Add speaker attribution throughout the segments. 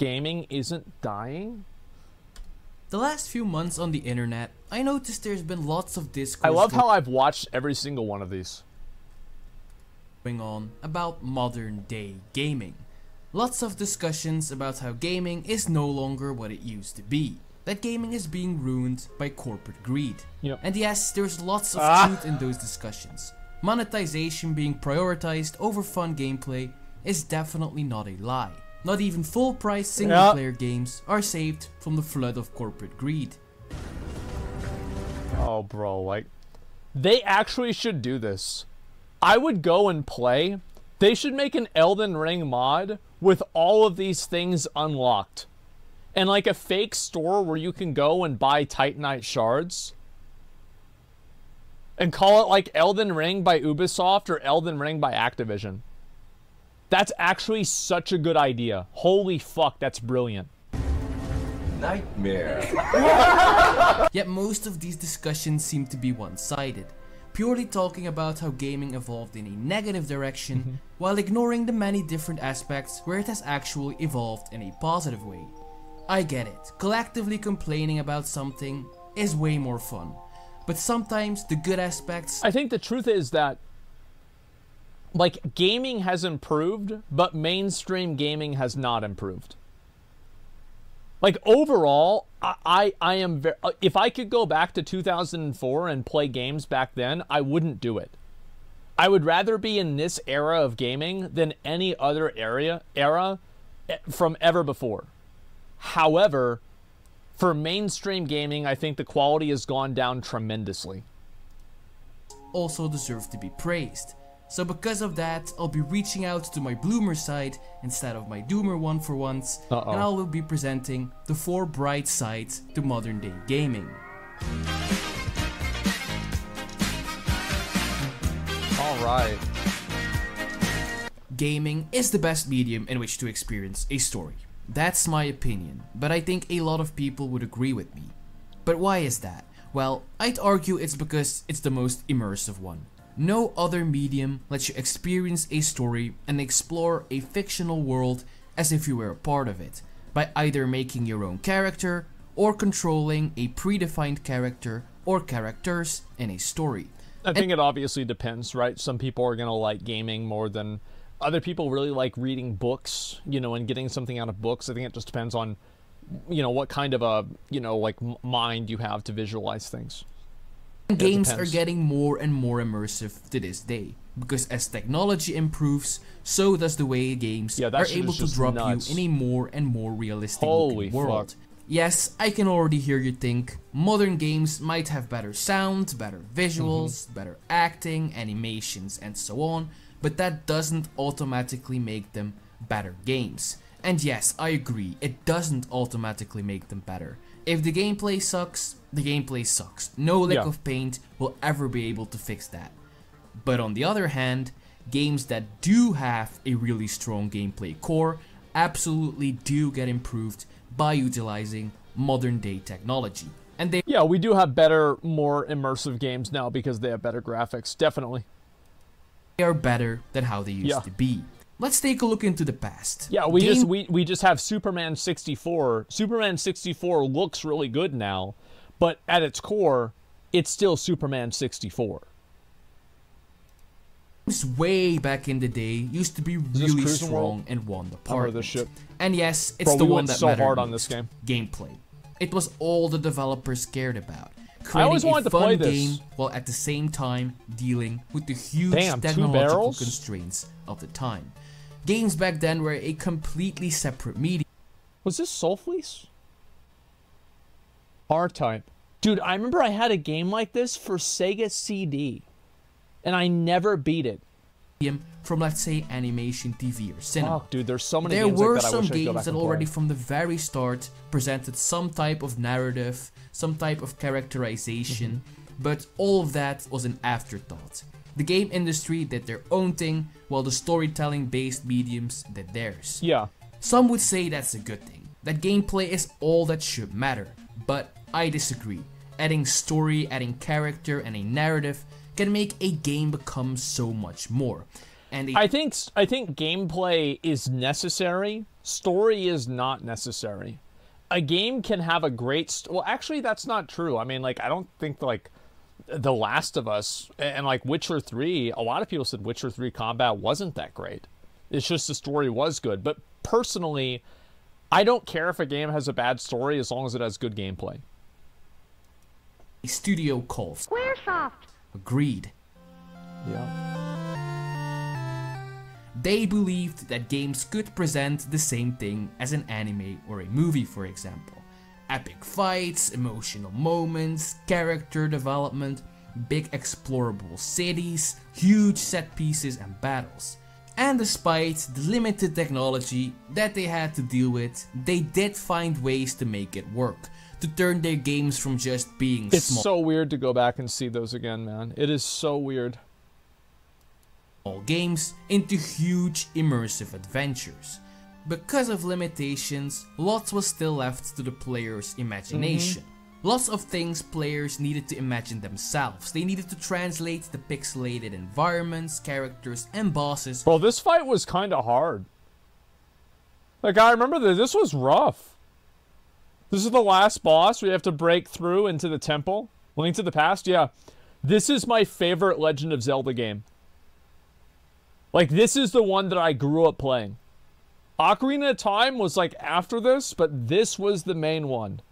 Speaker 1: gaming isn't dying?
Speaker 2: The last few months on the internet, I noticed there's been lots of discourse
Speaker 1: I love how I've watched every single one of these
Speaker 2: going on about modern day gaming. Lots of discussions about how gaming is no longer what it used to be. That gaming is being ruined by corporate greed.
Speaker 1: Yep.
Speaker 2: And yes, there's lots of truth in those discussions. Monetization being prioritized over fun gameplay is definitely not a lie. Not even full price single player games are saved from the flood of corporate greed.
Speaker 1: Oh bro, like, they actually should do this. I would go and play. They should make an Elden Ring mod with all of these things unlocked. And like a fake store where you can go and buy Titanite shards. And call it like Elden Ring by Ubisoft or Elden Ring by Activision. That's actually such a good idea. Holy fuck, that's brilliant.
Speaker 3: Nightmare.
Speaker 2: Yet most of these discussions seem to be one-sided, purely talking about how gaming evolved in a negative direction while ignoring the many different aspects where it has actually evolved in a positive way. I get it, collectively complaining about something is way more fun, but sometimes the good aspects...
Speaker 1: I think the truth is that, like, gaming has improved, but mainstream gaming has not improved. Like, overall, I am very... if I could go back to 2004 and play games back then, I wouldn't do it. I would rather be in this era of gaming than any other era from ever before. However, for mainstream gaming, I think the quality has gone down tremendously.
Speaker 2: Also deserve to be praised. So because of that, I'll be reaching out to my bloomer side instead of my doomer one for once, and I will be presenting the 4 bright sides to modern day gaming.
Speaker 1: Alright.
Speaker 2: Gaming is the best medium in which to experience a story. That's my opinion, but I think a lot of people would agree with me. But why is that? Well, I'd argue it's because it's the most immersive one. No other medium lets you experience a story and explore a fictional world as if you were a part of it, by either making your own character or controlling a predefined character or characters in a story.
Speaker 1: I think it obviously depends, right? Some people are gonna like gaming more than other people. Really like reading books, you know, and getting something out of books. I think it just depends on, you know, what kind of a, you know, like mind you have to visualize things.
Speaker 2: Games are getting more and more immersive to this day, because as technology improves, so does the way games are able to drop you in a more and more realistic looking world. Yes, I can already hear you think, modern games might have better sound, better visuals, better acting, animations and so on, but that doesn't automatically make them better games. And yes, I agree, it doesn't automatically make them better. If the gameplay sucks, the gameplay sucks. No lick of paint will ever be able to fix that. But on the other hand, games that do have a really strong gameplay core absolutely do get improved by utilizing modern day technology. And they
Speaker 1: we do have better, more immersive games now because they have better graphics, definitely.
Speaker 2: They are better than how they used to be. Let's take a look into the past.
Speaker 1: Yeah, we just have Superman 64. Superman 64 looks really good now, but at its core, it's still Superman 64.
Speaker 2: Way back in the day used to be really strong and one apart. And yes, it's the one that
Speaker 1: so hard on this game.
Speaker 2: Gameplay. It was all the developers cared about.
Speaker 1: I always wanted to play this
Speaker 2: game while at the same time dealing with the huge technological constraints of the time. Games back then were a completely separate medium.
Speaker 1: Was this Soul Fleece? R-Type. Dude, I remember I had a game like this for Sega CD, and I never beat it.
Speaker 2: From, let's say, animation, TV, or cinema.
Speaker 1: Oh, dude, there's so many
Speaker 2: games
Speaker 1: like that.
Speaker 2: There were some games that already from the very start presented some type of narrative, some type of characterization, but all of that was an afterthought. The game industry did their own thing, while the storytelling-based mediums did theirs.
Speaker 1: Yeah.
Speaker 2: Some would say that's a good thing, that gameplay is all that should matter, but I disagree. Adding story, adding character, and a narrative can make a game become so much more. And
Speaker 1: I think gameplay is necessary. Story is not necessary. A game can have a great... well, actually, that's not true. I mean, like, I don't think, like, The Last of Us and, like, Witcher 3, a lot of people said Witcher 3 combat wasn't that great. It's just the story was good. But personally, I don't care if a game has a bad story as long as it has good gameplay.
Speaker 2: A studio called
Speaker 3: Squaresoft
Speaker 2: agreed.
Speaker 1: Yeah.
Speaker 2: They believed that games could present the same thing as an anime or a movie, for example. Epic fights, emotional moments, character development, big explorable cities, huge set pieces and battles. And despite the limited technology that they had to deal with, they did find ways to make it work, to turn their games from just being
Speaker 1: small. It's so weird to go back and see those again, man. It is so weird.
Speaker 2: Games into huge immersive adventures. Because of limitations, lots was still left to the player's imagination. Lots of things players needed to imagine themselves. They needed to translate the pixelated environments, characters, and bosses.
Speaker 1: Bro, this fight was kind of hard. Like, I remember this was rough. This is the last boss. We have to break through into the temple. Link to the Past, yeah. This is my favorite Legend of Zelda game. Like, this is the one that I grew up playing. Ocarina of Time was, like, after this, but this was the main one.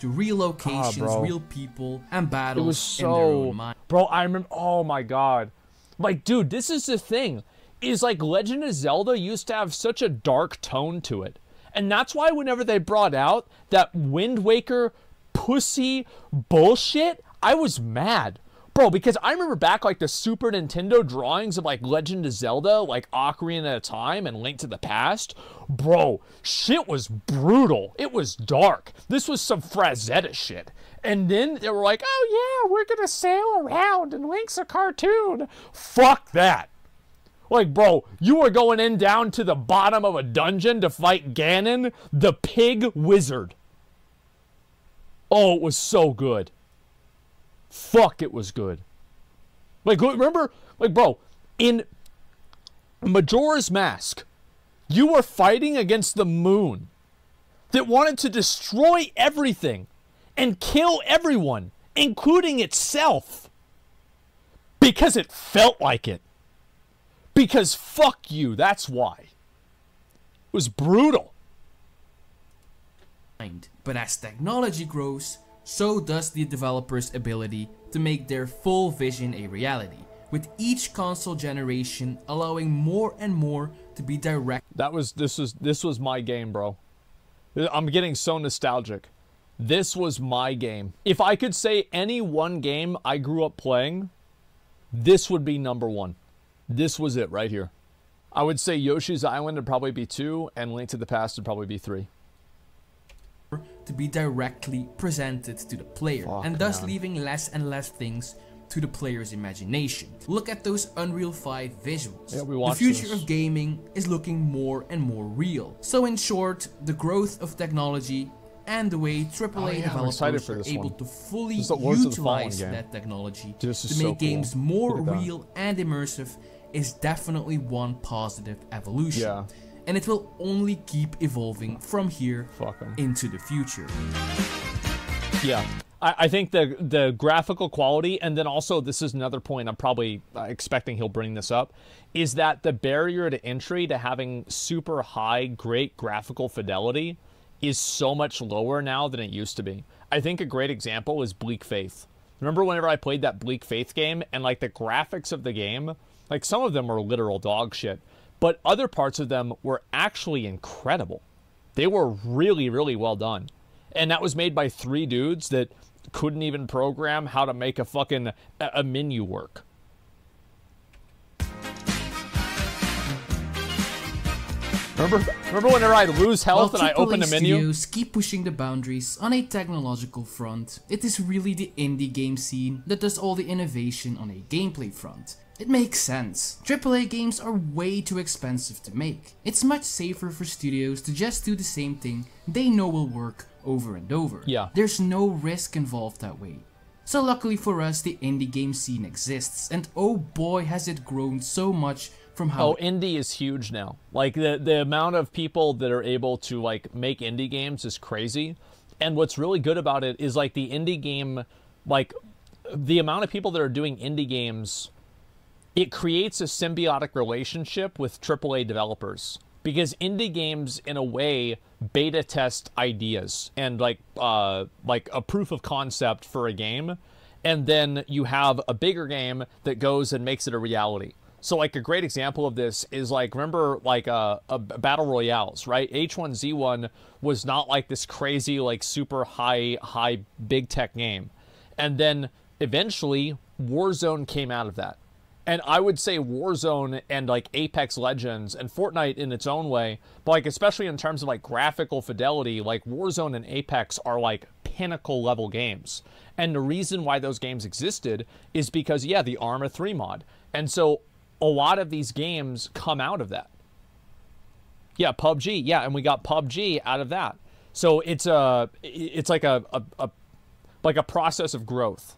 Speaker 2: To real locations, real people, and battles
Speaker 1: it was so,
Speaker 2: in their own mind.
Speaker 1: Bro, I remember, oh my god. Like, dude, this is the thing. Is, like, Legend of Zelda used to have such a dark tone to it. And that's why whenever they brought out that Wind Waker pussy bullshit, I was mad. Bro, because I remember back, like, the Super Nintendo drawings of, like, Legend of Zelda, like, Ocarina of Time and Link to the Past. Bro, shit was brutal. It was dark. This was some Frazetta shit. And then they were like, oh, yeah, we're gonna sail around and Link's a cartoon. Fuck that. Like, bro, you were going in down to the bottom of a dungeon to fight Ganon, the pig wizard. Oh, it was so good. Fuck, it was good. Like, remember, like, bro, in Majora's Mask, you were fighting against the moon that wanted to destroy everything and kill everyone, including itself, because it felt like it. Because fuck you, that's why. It was brutal.
Speaker 2: But as technology grows, so does the developer's ability to make their full vision a reality, with each console generation allowing more and more to be direct.
Speaker 1: This was my game, bro. I'm getting so nostalgic. This was my game. If I could say any one game I grew up playing, this would be number one. This was it right here. I would say Yoshi's Island would probably be 2, and Link to the Past would probably be 3.
Speaker 2: To be directly presented to the player, and thus leaving less and less things to the player's imagination. Look at those Unreal 5 visuals.
Speaker 1: Yeah, we watched
Speaker 2: the future
Speaker 1: this.
Speaker 2: of gaming is looking more and more real. So in short, the growth of technology and the way AAA developers are able to fully utilize that technology to make games more real and immersive is definitely one positive evolution.
Speaker 1: Yeah.
Speaker 2: And it will only keep evolving from here into the future.
Speaker 1: Yeah, I think the graphical quality, and then also this is another point I'm probably expecting he'll bring this up, is that the barrier to entry to having super high, great graphical fidelity is so much lower now than it used to be. I think a great example is Bleak Faith. Remember whenever I played that Bleak Faith game, and like the graphics of the game, like some of them were literal dog shit. But other parts of them were actually incredible. They were really, really well done. And that was made by 3 dudes that couldn't even program how to make a menu work. Remember whenever I lose health and I open a menu?
Speaker 2: Studios keep pushing the boundaries on a technological front. It is really the indie game scene that does all the innovation on a gameplay front. It makes sense. AAA games are way too expensive to make. It's much safer for studios to just do the same thing they know will work over and over.
Speaker 1: Yeah.
Speaker 2: There's no risk involved that way. So luckily for us, the indie game scene exists, and oh boy has it grown so much from how—
Speaker 1: Oh, indie is huge now. Like, the amount of people that are able to, like, make indie games is crazy. And what's really good about it is, like, the indie game, like, the amount of people that are doing indie games, it creates a symbiotic relationship with AAA developers. Because indie games, in a way, beta test ideas and like a proof of concept for a game, and then you have a bigger game that goes and makes it a reality. So like a great example of this is like, remember like battle royales, right? H1Z1 was not like this crazy like super high big tech game, and then eventually Warzone came out of that. And I would say Warzone and like Apex Legends and Fortnite in its own way, but like especially in terms of like graphical fidelity, like Warzone and Apex are like pinnacle level games. And the reason why those games existed is because, yeah, the Arma 3 mod. And so a lot of these games come out of that. Yeah, PUBG. Yeah, and we got PUBG out of that. So it's like a process of growth.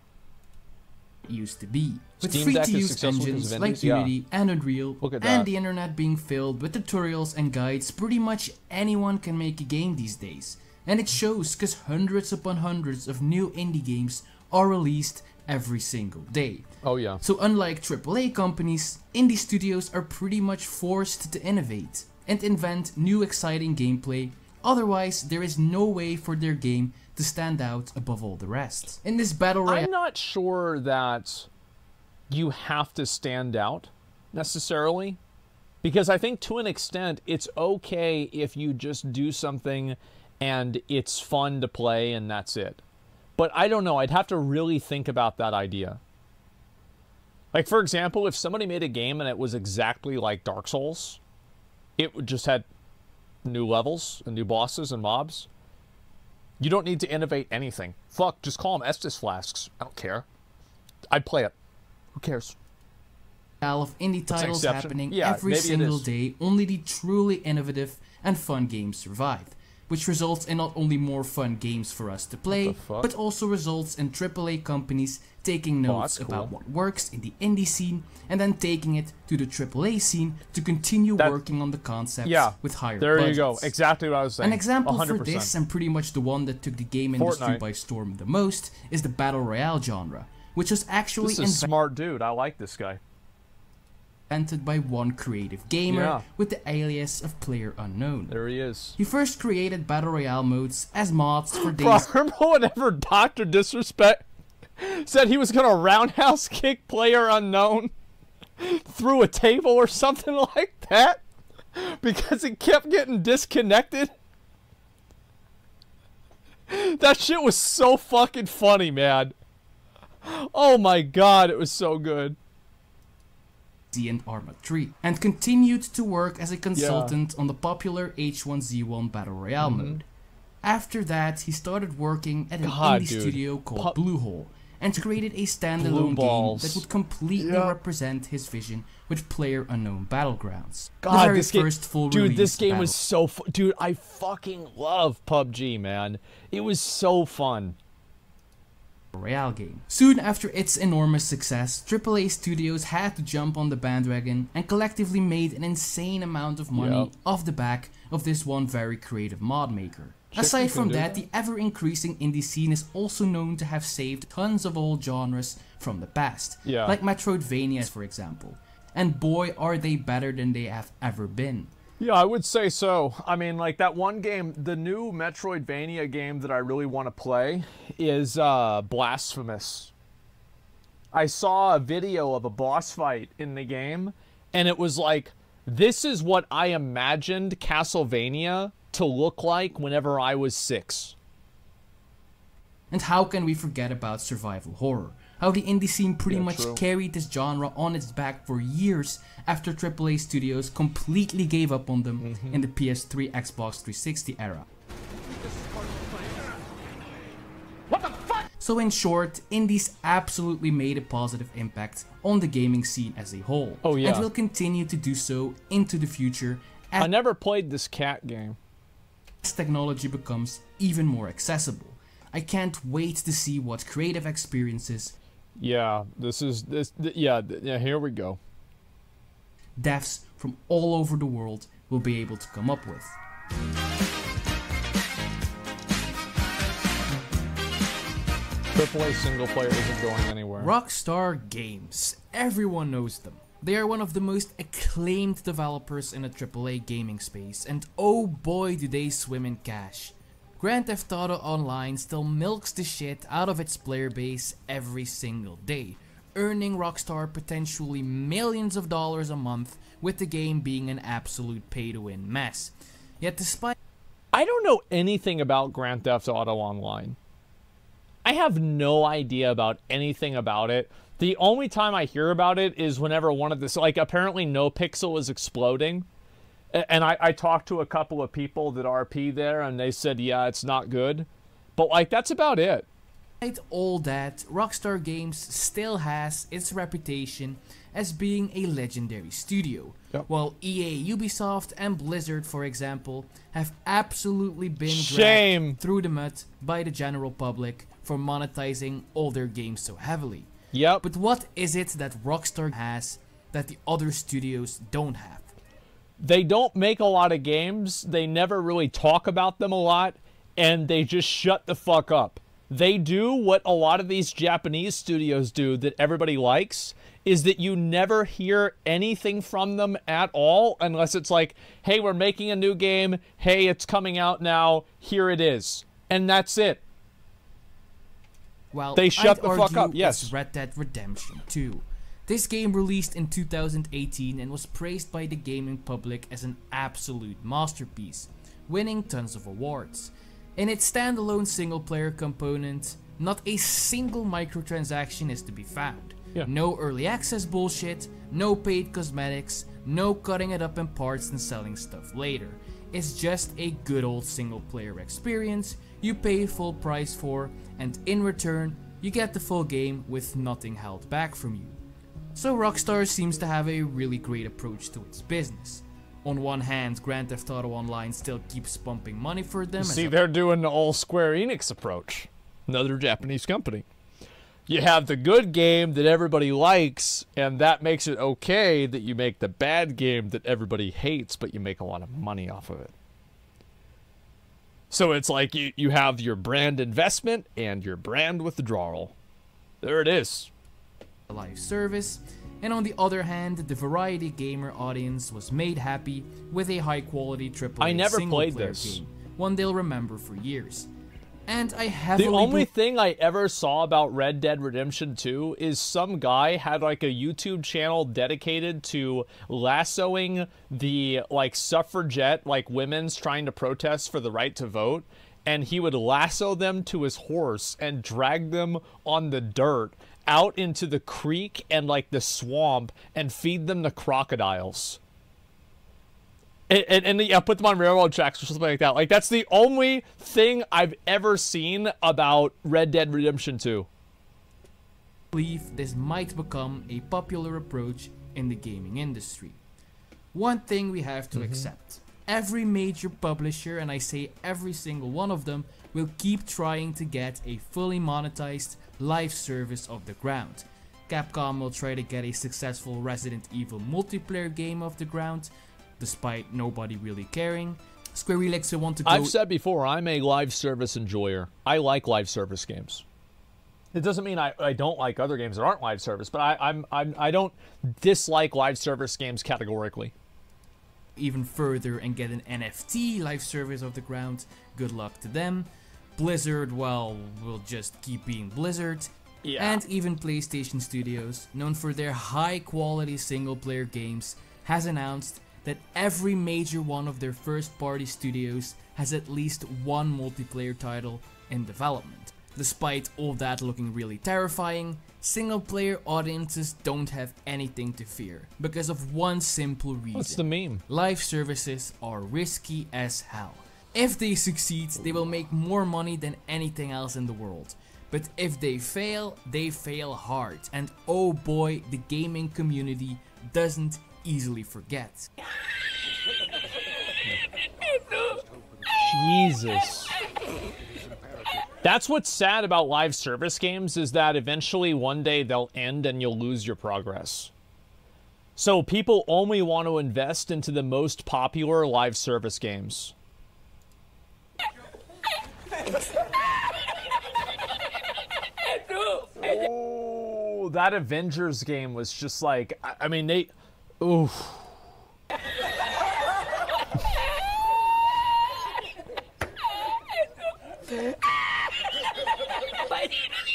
Speaker 2: Used to be, with
Speaker 1: Steam Deck
Speaker 2: free-to-use engines like Unity and Unreal, and the internet being filled with tutorials and guides, pretty much anyone can make a game these days. And it shows, because hundreds upon hundreds of new indie games are released every single day.
Speaker 1: Oh yeah.
Speaker 2: So unlike AAA companies, indie studios are pretty much forced to innovate and invent new exciting gameplay, otherwise there is no way for their game to stand out above all the rest. In this battle royale,
Speaker 1: I'm not sure that you have to stand out necessarily, because I think to an extent it's okay if you just do something and it's fun to play and that's it. But I don't know, I'd have to really think about that idea. Like, for example, if somebody made a game and it was exactly like Dark Souls, it just had new levels and new bosses and mobs, you don't need to innovate anything. Fuck, just call them Estus flasks. I don't care. I'd play it. Who cares?
Speaker 2: Of indie titles happening every single day, only the truly innovative and fun games survive, which results in not only more fun games for us to play, but also results in AAA companies taking notes about what works in the indie scene and then taking it to the AAA scene to continue working on the concepts with higher budgets.
Speaker 1: There you go, exactly what I was saying.
Speaker 2: An example
Speaker 1: 100%.
Speaker 2: for this, and pretty much the one that took the game industry by storm the most, is the battle royale genre, which was actually
Speaker 1: This is a smart dude, I like this guy.
Speaker 2: Invented by one creative gamer with the alias of Player Unknown.
Speaker 1: There he is.
Speaker 2: He first created battle royale modes as mods for days.
Speaker 1: Bro, remember whenever Dr. Disrespect said he was gonna roundhouse kick Player Unknown through a table or something like that because it kept getting disconnected? That shit was so fucking funny, man. Oh my god, it was so good.
Speaker 2: And Arma 3, and continued to work as a consultant on the popular H1Z1 Battle Royale mode. After that, he started working at an indie studio called Bluehole, and created a standalone game that would completely represent his vision with Player Unknown Battlegrounds.
Speaker 1: God, this game, dude, this game was so fun. Dude, I fucking love PUBG, man. It was so fun.
Speaker 2: Royale game. Soon after its enormous success, AAA studios had to jump on the bandwagon and collectively made an insane amount of money off the back of this one very creative mod maker. Aside from that, the ever-increasing indie scene is also known to have saved tons of old genres from the past, like Metroidvania for example. And boy are they better than they have ever been.
Speaker 1: Yeah, I would say so. I mean, like that one game, the new Metroidvania game that I really want to play is Blasphemous. I saw a video of a boss fight in the game, and it was like, this is what I imagined Castlevania to look like whenever I was 6.
Speaker 2: And how can we forget about survival horror? How the indie scene pretty much carried this genre on its back for years after AAA studios completely gave up on them in the PS3, Xbox 360 era. What the fuck? So in short, indies absolutely made a positive impact on the gaming scene as a whole. Oh yeah. And will continue to do so into the future.
Speaker 1: I never played this cat game.
Speaker 2: As technology becomes even more accessible. I can't wait to see what creative experiences.
Speaker 1: Yeah, here we go.
Speaker 2: Devs from all over the world will be able to come up with.
Speaker 1: AAA single player isn't going anywhere.
Speaker 2: Rockstar Games. Everyone knows them. They are one of the most acclaimed developers in the AAA gaming space, and oh boy do they swim in cash. Grand Theft Auto Online still milks the shit out of its player base every single day, earning Rockstar potentially millions of dollars a month, with the game being an absolute pay-to-win mess. Yet despite...
Speaker 1: I don't know anything about Grand Theft Auto Online. I have no idea about anything about it. The only time I hear about it is whenever one of this, like, apparently NoPixel is exploding. And I talked to a couple of people that RP there, and they said, yeah, it's not good. But, like, that's about it.
Speaker 2: Despite all that, Rockstar Games still has its reputation as being a legendary studio.
Speaker 1: Yep.
Speaker 2: While EA, Ubisoft, and Blizzard, for example, have absolutely been
Speaker 1: dragged
Speaker 2: through the mud by the general public for monetizing all their games so heavily.
Speaker 1: Yep.
Speaker 2: But what is it that Rockstar has that the other studios don't have?
Speaker 1: They don't make a lot of games, they never really talk about them a lot, and they just shut the fuck up. They do what a lot of these Japanese studios do that everybody likes, is that you never hear anything from them at all unless it's like, hey, we're making a new game, hey, it's coming out now, here it is. And that's it.
Speaker 2: Well,
Speaker 1: they shut the fuck up, yes.
Speaker 2: It's Red Dead Redemption 2. This game released in 2018 and was praised by the gaming public as an absolute masterpiece, winning tons of awards. In its standalone single-player component, not a single microtransaction is to be found.
Speaker 1: Yeah.
Speaker 2: No early access bullshit, no paid cosmetics, no cutting it up in parts and selling stuff later. It's just a good old single-player experience you pay full price for, and in return, you get the full game with nothing held back from you. So Rockstar seems to have a really great approach to its business. On one hand, Grand Theft Auto Online still keeps pumping money for them.
Speaker 1: See, they're doing the old Square Enix approach. Another Japanese company. You have the good game that everybody likes, and that makes it okay that you make the bad game that everybody hates, but you make a lot of money off of it. So it's like you have your brand investment and your brand withdrawal. There it is.
Speaker 2: Live service, and on the other hand, the variety gamer audience was made happy with a high quality AAA single player game, one they'll remember for years. And I heavily...
Speaker 1: The only thing I ever saw about Red Dead Redemption 2 is some guy had like a YouTube channel dedicated to lassoing the like suffragette, like women's trying to protest for the right to vote, and he would lasso them to his horse and drag them on the dirt out into the creek and like the swamp and feed them to crocodiles. And yeah, put them on railroad tracks or something like that. Like, that's the only thing I've ever seen about Red Dead Redemption 2.
Speaker 2: I believe this might become a popular approach in the gaming industry. One thing we have to accept. Every major publisher, and I say every single one of them, will keep trying to get a fully monetized live service off the ground. Capcom will try to get a successful Resident Evil multiplayer game off the ground, despite nobody really caring. Square Enix will want to go...
Speaker 1: I've said before, I'm a live service enjoyer. I like live service games. It doesn't mean I don't like other games that aren't live service, but I don't dislike live service games categorically.
Speaker 2: Even further and get an NFT live service off the ground. Good luck to them. Blizzard, well, will just keep being Blizzard.
Speaker 1: Yeah.
Speaker 2: And even PlayStation Studios, known for their high quality single player games, has announced that every major one of their first party studios has at least one multiplayer title in development. Despite all that looking really terrifying, single player audiences don't have anything to fear because of one simple reason.
Speaker 1: What's the meme?
Speaker 2: Live services are risky as hell. If they succeed, they will make more money than anything else in the world. But if they fail hard. And oh boy, the gaming community doesn't easily forget.
Speaker 1: Jesus. That's what's sad about live service games, is that eventually one day they'll end and you'll lose your progress. So people only want to invest into the most popular live service games. Oh, that Avengers game was just like, I mean, they, oof.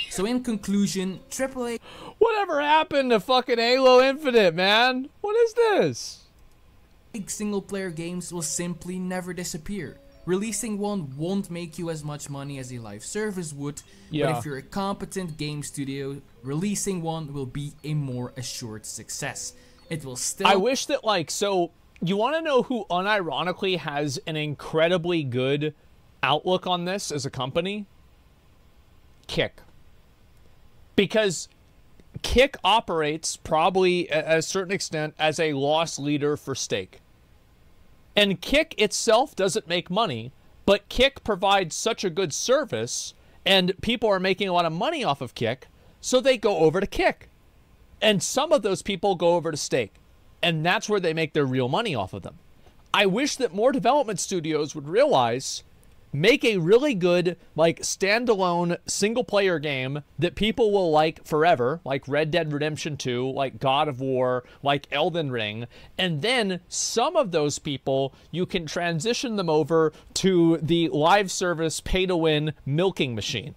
Speaker 2: So in conclusion, AAA...
Speaker 1: Whatever happened to fucking Halo Infinite, man? What is this?
Speaker 2: Big single-player games will simply never disappear. Releasing one won't make you as much money as a live service would, but if you're a competent game studio, releasing one will be a more assured success. It will still...
Speaker 1: I wish that, like, so, you want to know who unironically has an incredibly good outlook on this as a company? Kick. Because Kick operates, probably at a certain extent, as a loss leader for stake. And Kick itself doesn't make money, but Kick provides such a good service, and people are making a lot of money off of Kick, so they go over to Kick. And some of those people go over to Stake, and that's where they make their real money off of them. I wish that more development studios would realize, make a really good, like, standalone single-player game that people will like forever, like Red Dead Redemption 2, like God of War, like Elden Ring, and then some of those people, you can transition them over to the live service pay-to-win milking machine.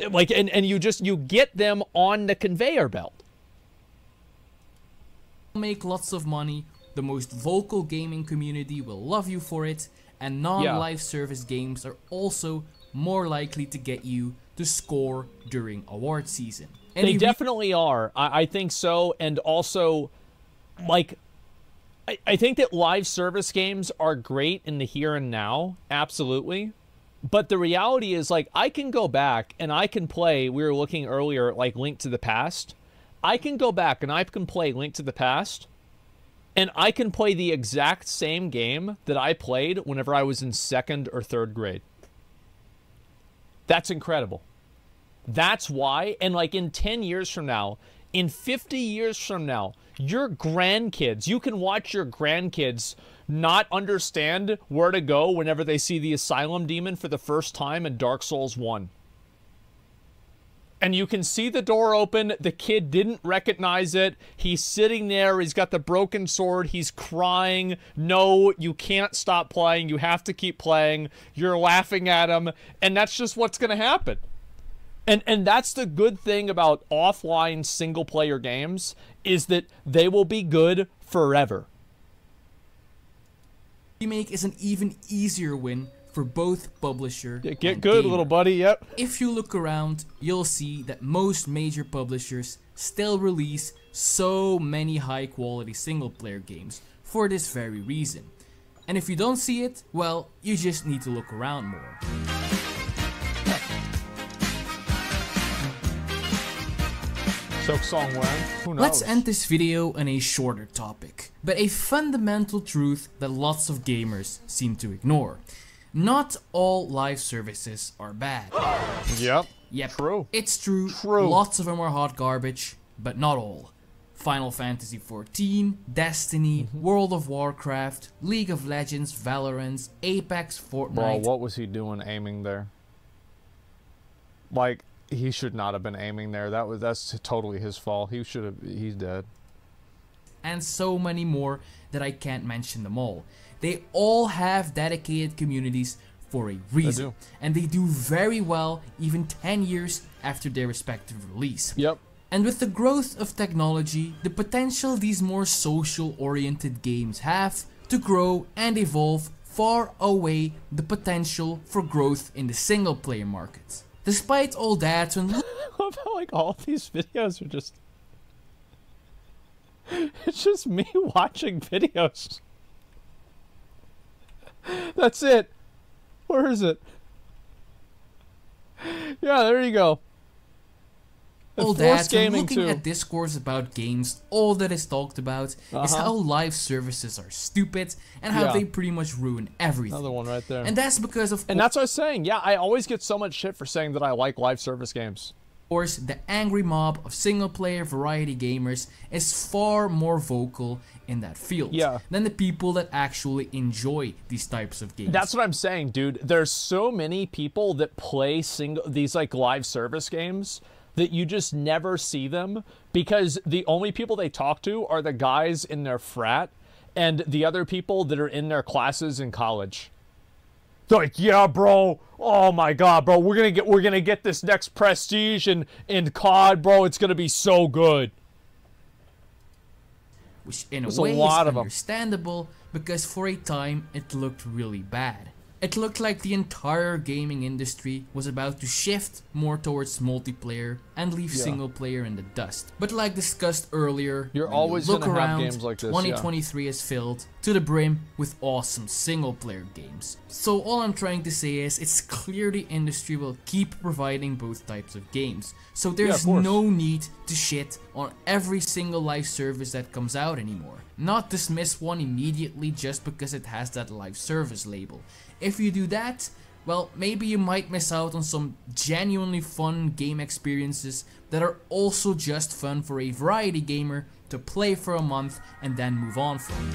Speaker 1: Like, and you get them on the conveyor belt.
Speaker 2: Make lots of money, the most vocal gaming community will love you for it, and non-live service games are also more likely to get you to score during award season.
Speaker 1: They definitely are. I think so. And also, like, I think that live service games are great in the here and now. Absolutely. But the reality is, like, I can go back and I can play, we were looking earlier at, like, Link to the Past. I can go back and I can play Link to the Past, and I can play the exact same game that I played whenever I was in 2nd or 3rd grade. That's incredible. That's why, and like in 10 years from now, in 50 years from now, your grandkids, you can watch your grandkids not understand where to go whenever they see the Asylum Demon for the first time in Dark Souls 1. And you can see the door open, the kid didn't recognize it, he's sitting there, he's got the broken sword, he's crying, no, you can't stop playing, you have to keep playing, you're laughing at him, and that's just what's gonna happen. And that's the good thing about offline single-player games, is that they will be good forever.
Speaker 2: Remake is an even easier win for both publisher
Speaker 1: Get
Speaker 2: and
Speaker 1: good,
Speaker 2: gamer.
Speaker 1: Little buddy, yep.
Speaker 2: If you look around, you'll see that most major publishers still release so many high-quality single-player games for this very reason. And if you don't see it, well, you just need to look around more.
Speaker 1: Silk Song Wang, who knows?
Speaker 2: Let's end this video on a shorter topic, but a fundamental truth that lots of gamers seem to ignore. Not all live services are bad.
Speaker 1: Yep.
Speaker 2: True. It's true. Lots of them are hot garbage, but not all. Final Fantasy XIV, Destiny, World of Warcraft, League of Legends, Valorant, Apex, Fortnite.
Speaker 1: Bro, what was he doing aiming there? Like, he should not have been aiming there. That's totally his fault. He's dead.
Speaker 2: And so many more that I can't mention them all. They all have dedicated communities for a reason. And they do very well even 10 years after their respective release.
Speaker 1: Yep.
Speaker 2: And with the growth of technology, the potential these more social-oriented games have to grow and evolve far outweigh the potential for growth in the single-player market. Despite all that, when
Speaker 1: I love how, like, all of these videos are just... It's just me watching videos. That's it. Where is it? Yeah, there you go.
Speaker 2: all that, and looking at discourse about games, all that is talked about is how live services are stupid and how they pretty much ruin everything.
Speaker 1: Another one right there.
Speaker 2: And that's because of...
Speaker 1: And that's what I was saying. Yeah, I always get so much shit for saying that I like live service games.
Speaker 2: Of course, the angry mob of single-player variety gamers is far more vocal in that field than the people that actually enjoy these types of games.
Speaker 1: That's what I'm saying, dude. There's so many people that play these like live service games that you just never see them because the only people they talk to are the guys in their frat and the other people that are in their classes in college. They're like, yeah, bro. Oh my god, bro. We're gonna get this next prestige in COD, bro. It's gonna be so good.
Speaker 2: Which in a way is understandable because for a time it looked really bad. It looked like the entire gaming industry was about to shift more towards multiplayer and leave single player in the dust. But like discussed earlier,
Speaker 1: you're always gonna have games like this.
Speaker 2: 2023 is filled to the brim with awesome single player games. So all I'm trying to say is it's clear the industry will keep providing both types of games. So there's no need to shit on every single live service that comes out anymore. Not dismiss one immediately just because it has that live service label. If you do that, well, maybe you might miss out on some genuinely fun game experiences that are also just fun for a variety gamer to play for a month and then move on from.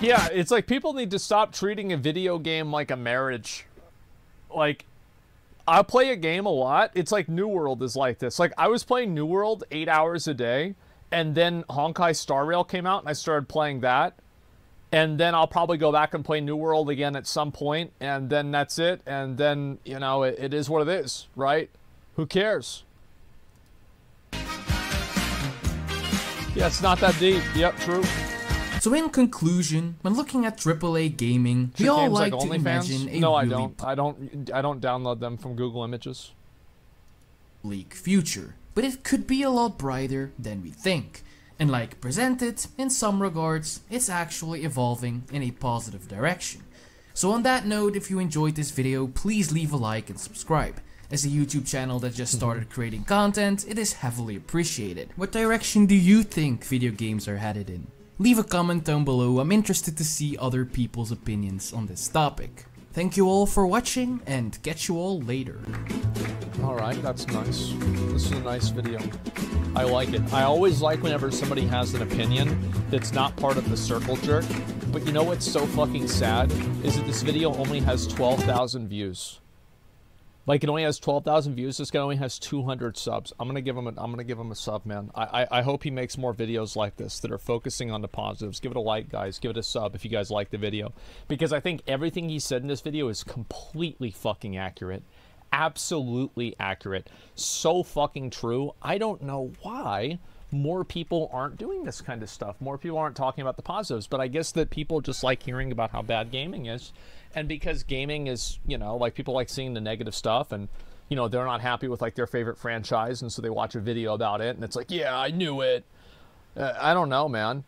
Speaker 1: Yeah, it's like people need to stop treating a video game like a marriage. Like, I play a game a lot. It's like New World is like this. Like, I was playing New World 8 hours a day, and then Honkai Star Rail came out, and I started playing that. And then I'll probably go back and play New World again at some point, and then that's it. And then, you know, it is what it is, right? Who cares? Yeah, it's not that deep. Yep, true.
Speaker 2: So in conclusion, when looking at AAA gaming, we all like to imagine a
Speaker 1: I don't download them from Google Images.
Speaker 2: Bleak future, but it could be a lot brighter than we think. And like presented, in some regards, it's actually evolving in a positive direction. So on that note, if you enjoyed this video, please leave a like and subscribe. As a YouTube channel that just started creating content, it is heavily appreciated. What direction do you think video games are headed in? Leave a comment down below, I'm interested to see other people's opinions on this topic. Thank you all for watching, and catch you all later.
Speaker 1: Alright, that's nice. This is a nice video. I like it. I always like whenever somebody has an opinion that's not part of the circle jerk. But you know what's so fucking sad? Is that this video only has 12,000 views. Like, it only has 12,000 views. This guy only has 200 subs. I'm gonna give him a sub, man. I hope he makes more videos like this that are focusing on the positives. Give it a like, guys. Give it a sub if you guys like the video, because I think everything he said in this video is completely fucking accurate. Absolutely accurate. So fucking true. I don't know why more people aren't doing this kind of stuff. More people aren't talking about the positives, but I guess that people just like hearing about how bad gaming is. And because gaming is, you know, like, people like seeing the negative stuff, and, you know, they're not happy with, like, their favorite franchise, and so they watch a video about it, and it's like, yeah, I knew it. I don't know, man.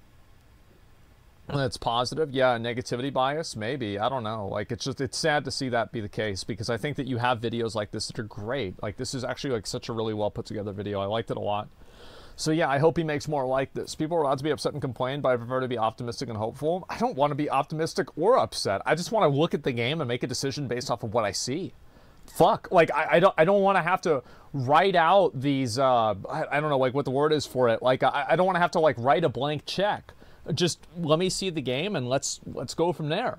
Speaker 1: It's positive, yeah. Negativity bias, maybe. I don't know. Like, it's sad to see that be the case, because I think that you have videos like this that are great. Like, this is actually, like, such a really well put together video. I liked it a lot. So yeah, I hope he makes more like this. People are allowed to be upset and complain, but I prefer to be optimistic and hopeful. I don't want to be optimistic or upset. I just want to look at the game and make a decision based off of what I see. Fuck. Like, I don't want to have to write out these, I don't know, like, what the word is for it. Like, I don't want to have to, like, write a blank check. Just let me see the game and let's go from there.